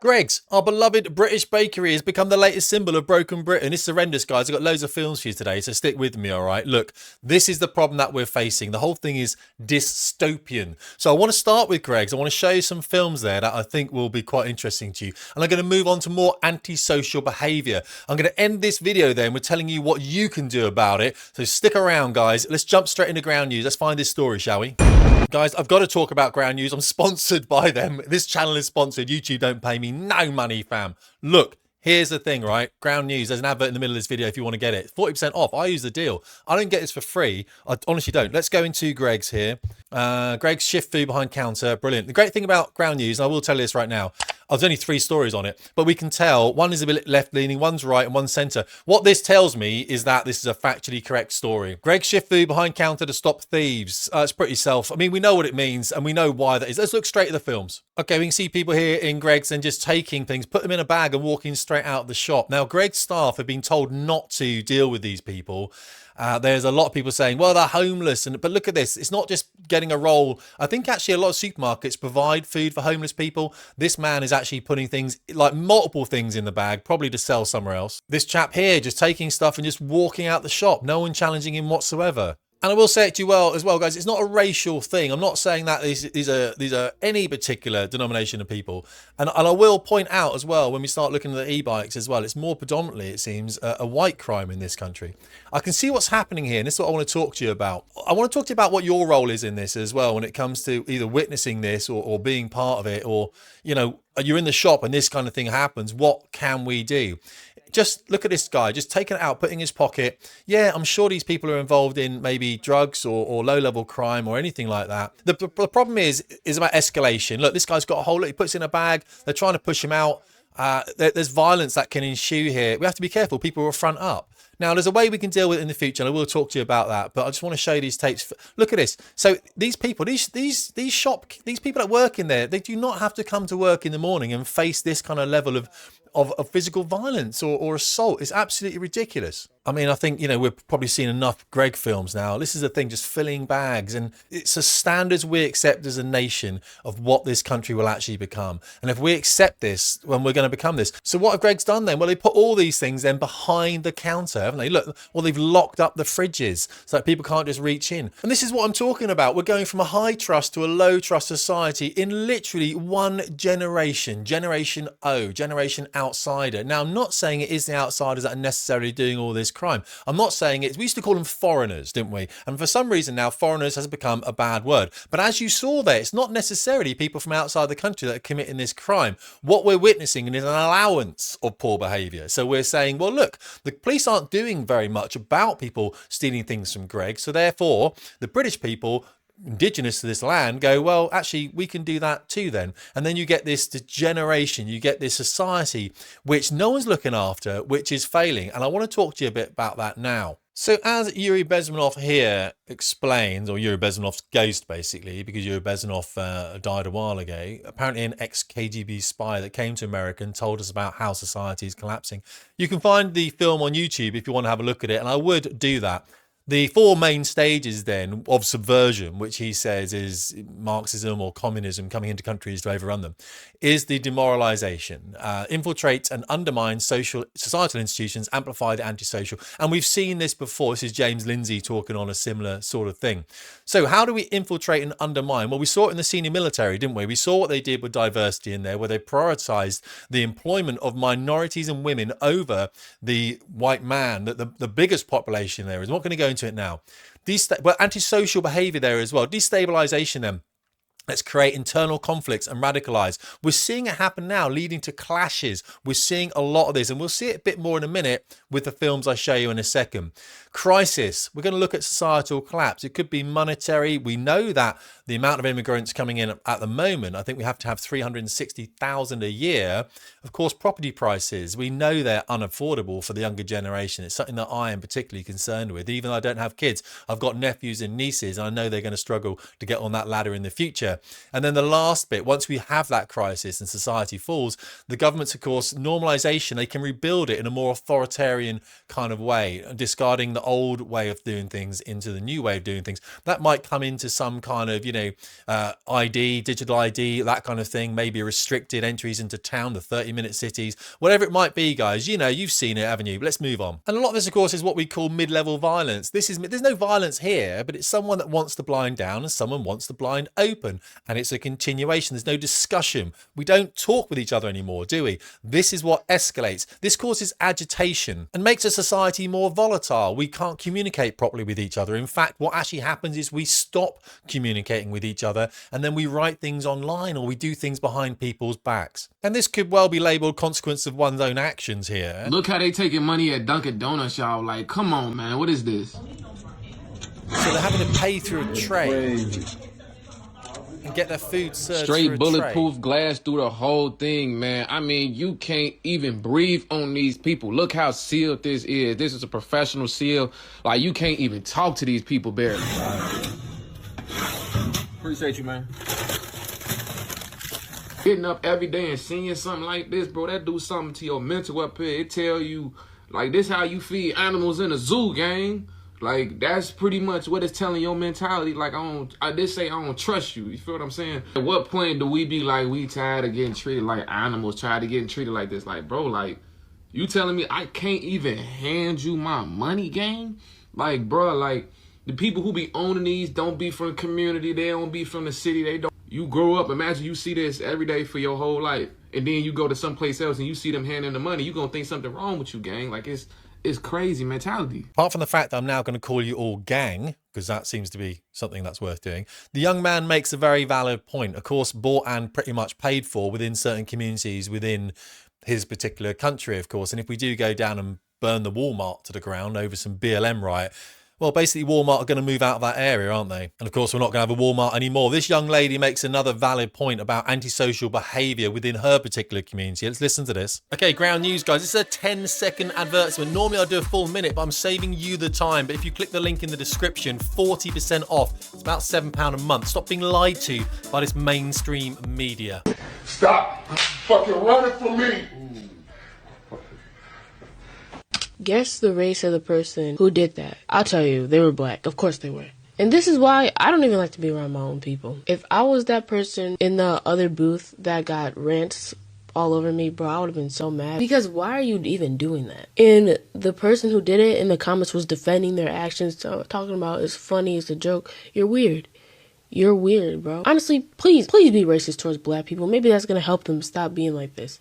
Greggs, our beloved British bakery, has become the latest symbol of broken Britain. It's horrendous, guys. I've got loads of films for you today, so stick with me, all right? Look, this is the problem that we're facing. The whole thing is dystopian. So I want to start with Greggs. I want to show you some films there that I think will be quite interesting to you. And I'm going to move on to more antisocial behaviour. I'm going to end this video then with telling you what you can do about it. So stick around, guys. Let's jump straight into ground news. Let's find this story, shall we? Guys, I've got to talk about Ground News. I'm sponsored by them. This channel is sponsored. YouTube don't pay me no money, fam. Look, here's the thing, right? Ground News, there's an advert in the middle of this video if you want to get it. 40% off. I use the deal. I don't get this for free. I honestly don't. Let's go into Greggs here. Greggs shift food behind counter. Brilliant. The great thing about Ground News, and I will tell you this right now, there's only 3 stories on it, but we can tell one is a bit left-leaning, one's right, and one's centre. What this tells me is that this is a factually correct story. Greggs shift food behind counter to stop thieves. It's pretty I mean, we know what it means, and we know why that is. Let's look straight at the films. Okay, we can see people here in Greggs and just taking things, put them in a bag and walking straight out of the shop. Now, Greggs staff have been told not to deal with these people. There's a lot of people saying, well, they're homeless. But look at this. It's not just getting a roll. I think actually a lot of supermarkets provide food for homeless people. This man is actually putting things, like multiple things in the bag, probably to sell somewhere else. This chap here just taking stuff and just walking out the shop. No one challenging him whatsoever. And I will say it to you as well, guys, it's not a racial thing. I'm not saying that these are any particular denomination of people. And I will point out as well, when we start looking at the e-bikes as well, it's more predominantly, it seems, a white crime in this country. I can see what's happening here, and this is what I want to talk to you about. I want to talk to you about what your role is in this as well, when it comes to either witnessing this or being part of it, or, you know, you're in the shop and this kind of thing happens. What can we do? Just look at this guy, just taking it out, putting in his pocket. Yeah, I'm sure these people are involved in maybe drugs or low-level crime or anything like that. The problem is about escalation. Look, this guy's got a whole lot. He puts it in a bag. They're trying to push him out. There's violence that can ensue here. We have to be careful. People will front up. Now, there's a way we can deal with it in the future, and I will talk to you about that. But I just want to show you these tapes. Look at this. So these people, these people that work in there, they do not have to come to work in the morning and face this kind of level of physical violence or assault. It's absolutely ridiculous. I mean, I think, you know, we've probably seen enough Greg films now. This is the thing, just filling bags. And it's a standards we accept as a nation of what this country will actually become. And if we accept this, when we're going to become this. So what have Greg's done then? Well, they put all these things then behind the counter, haven't they? Look, well, they've locked up the fridges so that people can't just reach in. And this is what I'm talking about. We're going from a high trust to a low trust society in literally one generation. Generation O, generation outsider. Now, I'm not saying it is the outsiders that are necessarily doing all this crime. I'm not saying it. We used to call them foreigners, didn't we? And for some reason now, foreigners has become a bad word. But as you saw there, it's not necessarily people from outside the country that are committing this crime. What we're witnessing is an allowance of poor behaviour. So we're saying, well, look, the police aren't doing very much about people stealing things from Greg. So therefore, the British people indigenous to this land go, well, actually, we can do that too then. And then you get this degeneration, you get this society which no one's looking after, which is failing. And I want to talk to you a bit about that now. So as Yuri Bezmenov here explains, or Yuri Bezmenov's ghost basically, because Yuri Bezmenov died a while ago, apparently an ex-KGB spy that came to America and told us about how society is collapsing. You can find the film on YouTube if you want to have a look at it, and I would do that. The 4 main stages then of subversion, which he says is Marxism or communism coming into countries to overrun them, is the demoralization, infiltrate and undermine societal institutions, amplify the antisocial. And we've seen this before. This is James Lindsay talking on a similar sort of thing. So how do we infiltrate and undermine? Well, we saw it in the senior military, didn't we? We saw what they did with diversity in there, where they prioritized the employment of minorities and women over the white man, the biggest population there is. I'm not going to go into it now. Well, antisocial behavior there as well. Destabilization then. Let's create internal conflicts and radicalize. We're seeing it happen now, leading to clashes. We're seeing a lot of this, and we'll see it a bit more in a minute with the films I show you in a second. Crisis. We're going to look at societal collapse. It could be monetary. We know that the amount of immigrants coming in at the moment, I think we have to have 360,000 a year. Of course, property prices. We know they're unaffordable for the younger generation. It's something that I am particularly concerned with. Even though I don't have kids, I've got nephews and nieces, and I know they're going to struggle to get on that ladder in the future. future. And then the last bit, once we have that crisis and society falls, the governments, of course, normalization, they can rebuild it in a more authoritarian kind of way, discarding the old way of doing things into the new way of doing things. That might come into some kind of, ID, digital ID, that kind of thing, maybe restricted entries into town, the 30-minute cities, whatever it might be, guys. You've seen it, haven't you? But let's move on. And a lot of this, of course, is what we call mid-level violence. There's no violence here, but it's someone that wants the blind down and someone wants the blind open. And it's a continuation. There's no discussion. We don't talk with each other anymore, do we? This is what escalates. This causes agitation and makes a society more volatile. We can't communicate properly with each other. In fact, what actually happens is we stop communicating with each other and then we write things online or we do things behind people's backs. And this could well be labelled consequence of one's own actions here. Look how they taking money at Dunkin' Donuts, y'all. Like, come on, man. What is this? So they're having to pay through a tray and get their food served straight bulletproof glass through the whole thing, man. I mean, you can't even breathe on these people. Look how sealed this is. This is a professional seal. Like, you can't even talk to these people barely. Appreciate you, man. Getting up every day and seeing something like this, bro, that do something to your mental up here. It tell you, like, this how you feed animals in a zoo, gang. Like, that's pretty much what it's telling your mentality. Like, I did say I don't trust you. You feel what I'm saying? At what point do we be like, we tired of getting treated like animals, tired of getting treated like this? Like, bro, like, you telling me I can't even hand you my money, gang? Like, bro, like, the people who be owning these don't be from the community. They don't be from the city. They don't. You grow up, imagine you see this every day for your whole life. And then you go to someplace else and you see them handing the money. You gonna think something wrong with you, gang. Like, it's crazy mentality. Apart from the fact that I'm now going to call you all gang, because that seems to be something that's worth doing, the young man makes a very valid point. Of course, bought and pretty much paid for within certain communities within his particular country, of course. And if we do go down and burn the Walmart to the ground over some BLM riot, well, basically Walmart are going to move out of that area, aren't they? And of course, we're not going to have a Walmart anymore. This young lady makes another valid point about antisocial behaviour within her particular community. Let's listen to this. Okay, ground news, guys. This is a 10-second advertisement. Normally I'd do a full minute, but I'm saving you the time. But if you click the link in the description, 40% off. It's about £7 a month. Stop being lied to by this mainstream media. Stop fucking running from me. Guess the race of the person who did that. I'll tell you, they were black. Of course they were. And this is why I don't even like to be around my own people. If I was that person in the other booth that got rants all over me, bro, I would have been so mad. Because why are you even doing that? And the person who did it in the comments was defending their actions, talking about it's funny, it's a joke. You're weird. You're weird, bro. Honestly, please be racist towards black people. Maybe that's going to help them stop being like this.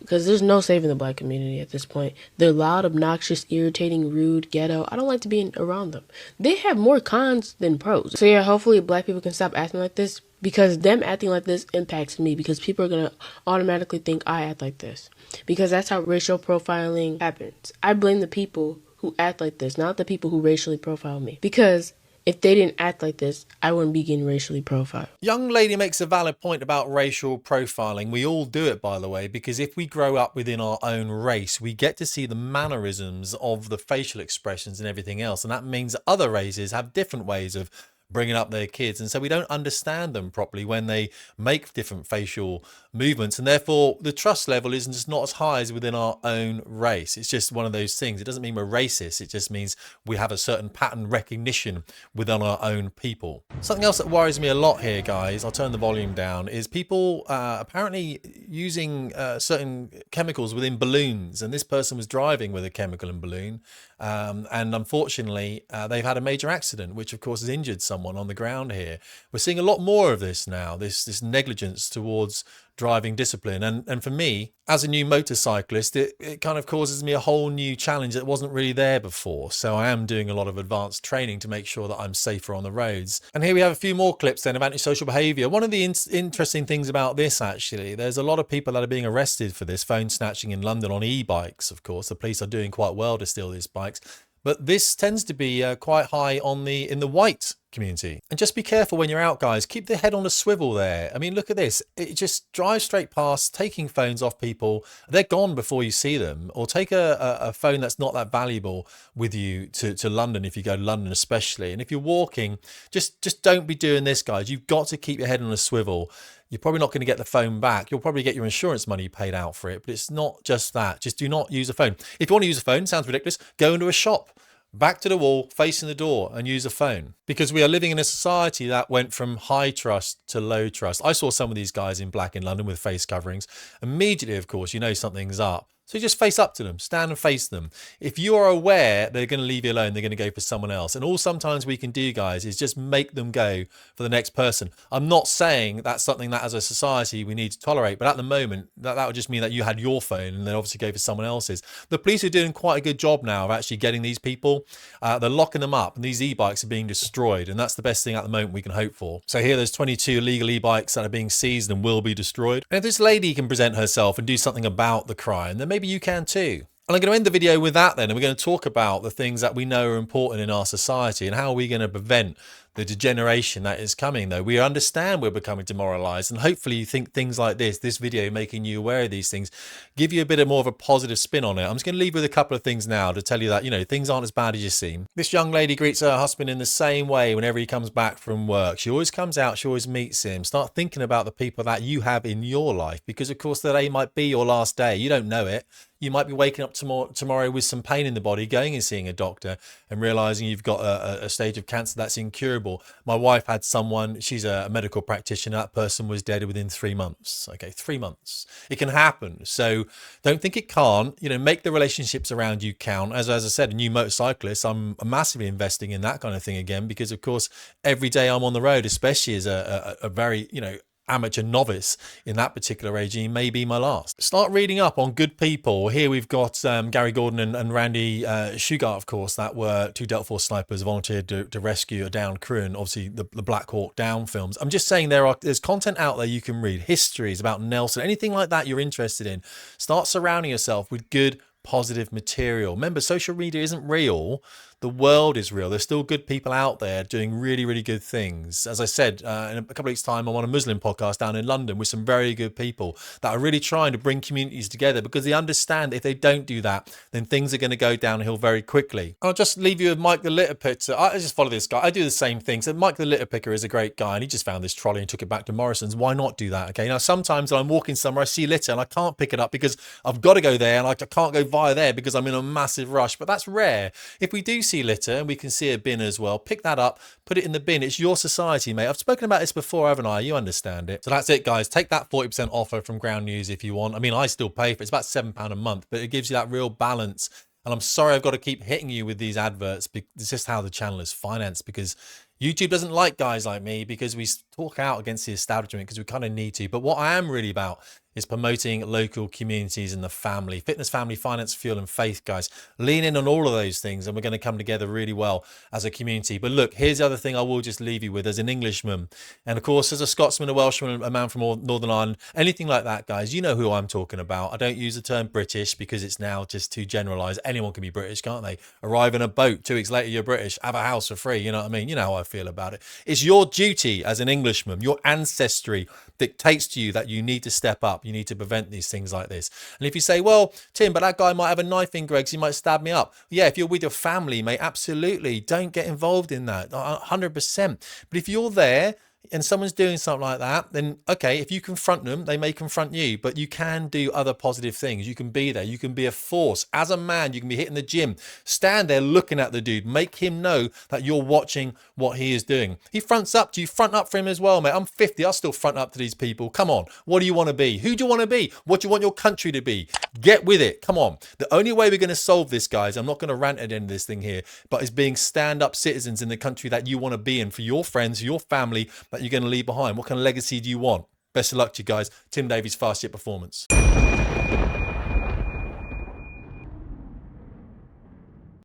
Because there's no saving the black community at this point. They're loud, obnoxious, irritating, rude, ghetto. I don't like to be around them. They have more cons than pros. So yeah, hopefully black people can stop acting like this. Because them acting like this impacts me. Because people are going to automatically think I act like this. Because that's how racial profiling happens. I blame the people who act like this, not the people who racially profile me. Because if they didn't act like this, I wouldn't be getting racially profiled. Young lady makes a valid point about racial profiling. We all do it, by the way, because if we grow up within our own race, we get to see the mannerisms of the facial expressions and everything else. And that means that other races have different ways of bringing up their kids, and so we don't understand them properly when they make different facial movements, and therefore the trust level is just not as high as within our own race. It's just one of those things. It doesn't mean we're racist, it just means we have a certain pattern recognition within our own people. Something else that worries me a lot here, guys, I'll turn the volume down, is people apparently using certain chemicals within balloons, and this person was driving with a chemical in balloon, and unfortunately they've had a major accident, which of course has injured someone on the ground here. We're seeing a lot more of this now, this negligence towards driving discipline, and for me as a new motorcyclist, it kind of causes me a whole new challenge that wasn't really there before. So I am doing a lot of advanced training to make sure that I'm safer on the roads. And here we have a few more clips then of antisocial behaviour. One of the interesting things about this, actually, there's a lot of people that are being arrested for this phone snatching in London on e-bikes. Of course, the police are doing quite well to steal these bikes. But this tends to be quite high on in the white community. And just be careful when you're out, guys. Keep the head on a swivel there. I mean, look at this. It just drives straight past, taking phones off people. They're gone before you see them. Or take a phone that's not that valuable with you to London, if you go to London especially. And if you're walking, just don't be doing this, guys. You've got to keep your head on a swivel. You're probably not going to get the phone back. You'll probably get your insurance money paid out for it, but it's not just that. Just do not use a phone. If you want to use a phone, sounds ridiculous, go into a shop. Back to the wall, facing the door, and use a phone. Because we are living in a society that went from high trust to low trust. I saw some of these guys in black in London with face coverings. Immediately, of course, you know something's up. So just face up to them, stand and face them. If you are aware they're going to leave you alone, they're going to go for someone else. And all sometimes we can do, guys, is just make them go for the next person. I'm not saying that's something that as a society we need to tolerate, but at the moment, that would just mean that you had your phone and then obviously go for someone else's. The police are doing quite a good job now of actually getting these people. They're locking them up and these e-bikes are being destroyed. And that's the best thing at the moment we can hope for. So here there's 22 illegal e-bikes that are being seized and will be destroyed. And if this lady can present herself and do something about the crime, then maybe you can too. And I'm going to end the video with that then, and we're going to talk about the things that we know are important in our society and how are we going to prevent the degeneration that is coming. Though we understand we're becoming demoralized, and hopefully you think things like this video making you aware of these things, give you a bit more of a positive spin on it. I'm just going to leave with a couple of things now to tell you that, you know, things aren't as bad as you seem. This young lady greets her husband in the same way whenever he comes back from work. She always comes out, she always meets him. Start thinking about the people that you have in your life, because of course today might be your last day. You don't know it. You might be waking up tomorrow with some pain in the body, going and seeing a doctor and realizing you've got a stage of cancer that's incurable. My wife had someone, she's a medical practitioner, that person was dead within 3 months. Okay, 3 months. It can happen. So don't think it can't. You know, make the relationships around you count. As I said, a new motorcyclist, I'm massively investing in that kind of thing again, because of course, every day I'm on the road, especially as a very, you know, amateur novice in that particular regime, may be my last. Start reading up on good people. Here we've got Gary Gordon and Randy Shugart, of course, that were two Delta Force snipers volunteered to rescue a downed crew, and obviously the Black Hawk Down films. I'm just saying there's content out there you can read, histories about Nelson, anything like that you're interested in. Start surrounding yourself with good, positive material. Remember, social media isn't real. The world is real. There's still good people out there doing really, really good things. As I said, in a couple of weeks' time, I'm on a Muslim podcast down in London with some very good people that are really trying to bring communities together, because they understand if they don't do that, then things are going to go downhill very quickly. I'll just leave you with Mike the Litter Picker. I just follow this guy. I do the same thing. So Mike the Litter Picker is a great guy, and he just found this trolley and took it back to Morrison's. Why not do that? Okay. Now, sometimes I'm walking somewhere, I see litter and I can't pick it up because I've got to go there, and I can't go via there because I'm in a massive rush. But that's rare. If we do see litter and we can see a bin as well, pick that up, put it in the bin. It's your society, mate. I've spoken about this before, haven't I? You understand it. So that's it, guys. Take that 40% offer from Ground News if you want. I mean, I still pay for it. It's about £7 a month, but it gives you that real balance. And I'm sorry I've got to keep hitting you with these adverts, but it's just how the channel is financed, because YouTube doesn't like guys like me, because we talk out against the establishment because we kind of need to. But what I am really about is promoting local communities and the family, fitness, family, finance, fuel and faith, guys. Lean in on all of those things and we're going to come together really well as a community. But look, here's the other thing I will just leave you with as an Englishman. And of course, as a Scotsman, a Welshman, a man from Northern Ireland, anything like that, guys, you know who I'm talking about. I don't use the term British because it's now just too generalised. Anyone can be British, can't they? Arrive in a boat, 2 weeks later, you're British, have a house for free. You know what I mean? You know how I feel about it. It's your duty as an Englishman, your ancestry dictates to you that you need to step up. You need to prevent these things like this. And if you say, well, Tim, but that guy might have a knife in Greg's, he might stab me up. Yeah, if you're with your family, mate, absolutely. Don't get involved in that, 100%. But if you're there and someone's doing something like that, then okay, if you confront them, they may confront you, but you can do other positive things. You can be there. You can be a force. As a man, you can be hitting the gym. Stand there looking at the dude. Make him know that you're watching what he is doing. He fronts up to you. Front up for him as well, mate. I'm 50. I'll still front up to these people. Come on. What do you want to be? Who do you want to be? What do you want your country to be? Get with it. Come on. The only way we're going to solve this, guys, I'm not going to rant at the end of this thing here, but is being stand-up citizens in the country that you want to be in for your friends, your family, that you're going to leave behind. What kind of legacy do you want? Best of luck to you guys. Tim Davies, Fast Jet Performance.